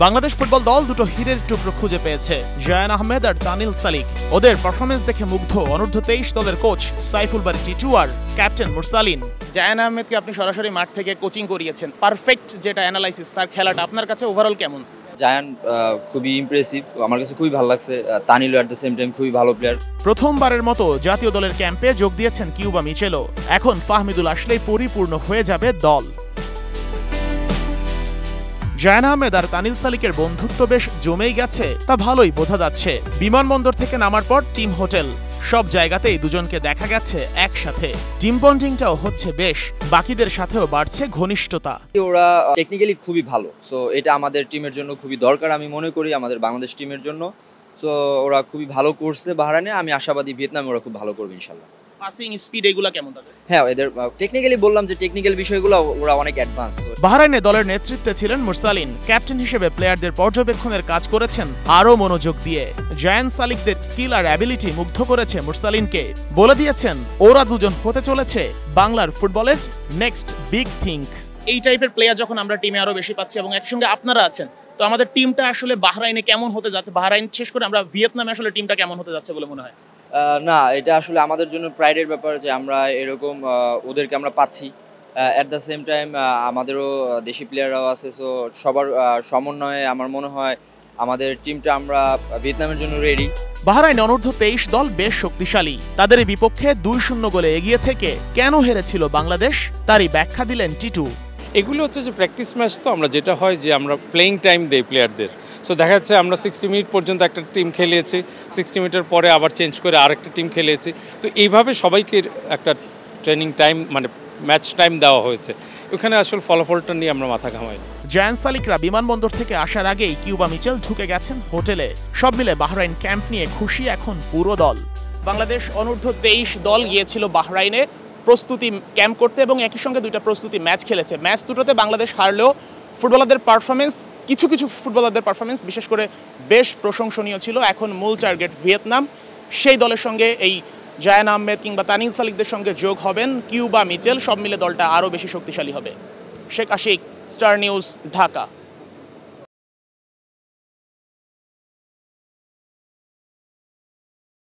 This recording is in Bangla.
বাংলাদেশ ফুটবল দল দুটো হীরের টুকরো খুঁজে পেয়েছে, জায়ান আহমেদ আর তানিল সালিক। ওদের পারফরমেন্স দেখে মুগ্ধ অনূর্ধ্ব-23 দলের কোচ সাইফুল বারী টিটু আর ক্যাপ্টেন মুরসালিন। জায়ান আহমেদকে আপনি সরাসরি মাঠ থেকে কোচিং করিয়েছেন, পারফেক্ট যেটা অ্যানালাইসিস তার খেলাটা আপনার কাছে ওভারঅল কেমন? জায়ান খুবই ইমপ্রেসিভ, আমার কাছে খুবই ভালো লাগছে। তানিল এট দ্য সেম টাইম খুবই ভালো প্লেয়ার। প্রথমবারের মতো জাতীয় দলের ক্যাম্পে যোগ দিয়েছেন কিউবা মিচেলো। এখন ফাহমিদুল আসলেই পরিপূর্ণ হয়ে যাবে দল। জায়ান আহমেদ আর তানিল সালিকের বন্ধুত্ব বেশ জমেই গেছে, তা ভালোই বোঝা যাচ্ছে। বিমানবন্দর থেকে নামার পর টিম হোটেল, সব জায়গাতেই দুজনকে দেখা গেছে একসাথে। টিম বন্ডিংটাও হচ্ছে বেশ, বাকিদের সাথেও বাড়ছে ঘনিষ্ঠতা। ওরা টেকনিক্যালি খুবই ভালো, সো এটা আমাদের টিমের জন্য খুবই দরকার আমি মনে করি, আমাদের বাংলাদেশ টিমের জন্য। সো ওরা খুবই ভালো করছে বাহরাইনে, আমি আশাবাদী ভিয়েতনামে ওরা খুব ভালো করবে ইনশাল্লাহ। পাসিং স্পিড এগুলা কেমন তাদের? হ্যাঁ, এদের টেকনিক্যালি বললাম যে টেকনিক্যাল বিষয়গুলো ওরা অনেক অ্যাডভান্স। বাহরাইনে দলের নেতৃত্বে ছিলেন মুরসালিন। ক্যাপ্টেন হিসেবে প্লেয়ারদের পর্যবেক্ষণের কাজ করেছেন আরও মনোযোগ দিয়ে। জায়ান সালিকদের স্কিল আর অ্যাবিলিটি মুগ্ধ করেছে মুরসালিনকে। বলে দিয়েছেন ওরা দুজন হতে চলেছে বাংলার ফুটবলের নেক্সট বিগ থিং। এই টাইপের প্লেয়ার যখন আমরা টিমে আরো বেশি পাচ্ছি এবং একসঙ্গে আপনারা আছেন, তো আমাদের টিমটা আসলে বাহরাইনে কেমন হতে যাচ্ছে, বাহরাইন শেষ করে আমরা ভিয়েতনামে আসলে টিমটা কেমন হতে যাচ্ছে বলে মনে হয়? না, এটা আসলে আমাদের জন্য প্রাইডের ব্যাপার যে আমরা এরকম ওদেরকে আমরা পাচ্ছি। অ্যাট দ্য সেম টাইম আমাদেরও দেশি প্লেয়াররাও আছে, সো সবার সমন্বয়ে আমার মনে হয় আমাদের টিমটা আমরা ভিয়েতনামের জন্য রেডি। বাহরাইন অনূর্ধ্ব-23 দল বেশ শক্তিশালী। তাদের বিপক্ষে 2-0 গোলে এগিয়ে থেকে কেন হেরেছিল বাংলাদেশ, তারই ব্যাখ্যা দিলেন টিটু। এগুলো হচ্ছে যে প্র্যাকটিস ম্যাচ, তো আমরা যেটা হয় যে আমরা প্লেইং টাইম দেই প্লেয়ারদের। সো দেখা যাচ্ছে আমরা 60 মিনিট পর্যন্ত একটা টিম খেলিয়েছি, 60 মিনিটের পরে আবার চেঞ্জ করে আরেকটা টিম খেলিয়েছি। তো এইভাবে সবাইকে একটা ট্রেনিং টাইম মানে ম্যাচ টাইম দেওয়া হয়েছে। ওখানে আসলে ফলাফলটা নিয়ে আমরা মাথা ঘামাই। জায়ান সালিকরা বিমানবন্দর থেকে আসার আগেই কিউবা মিচেল ঢুকে গেছেন হোটেলে। সব মিলে বাহরাইন ক্যাম্প নিয়ে খুশি এখন পুরো দল। বাংলাদেশ অনূর্ধ্ব-23 দল গিয়েছিল বাহরাইনে প্রস্তুতি ক্যাম্প করতে এবং একই সঙ্গে দুইটা প্রস্তুতি ম্যাচ খেলেছে। ম্যাচ দুটোতে বাংলাদেশ হারলেও ফুটবলারদের পারফরমেন্স, কিছু ফুটবলারদের পারফরমেন্স বিশেষ করে বেশ প্রশংসনীয় ছিল। এখন মূল টার্গেট ভিয়েতনাম। সেই দলের সঙ্গে এই জায়ান আহমেদ কিংবা তানিল সালিকদের সঙ্গে যোগ হবেন কিউবা মিচেল। সব মিলে দলটা আরও বেশি শক্তিশালী হবে। Sheikh Ashiq, star news, Dhaka.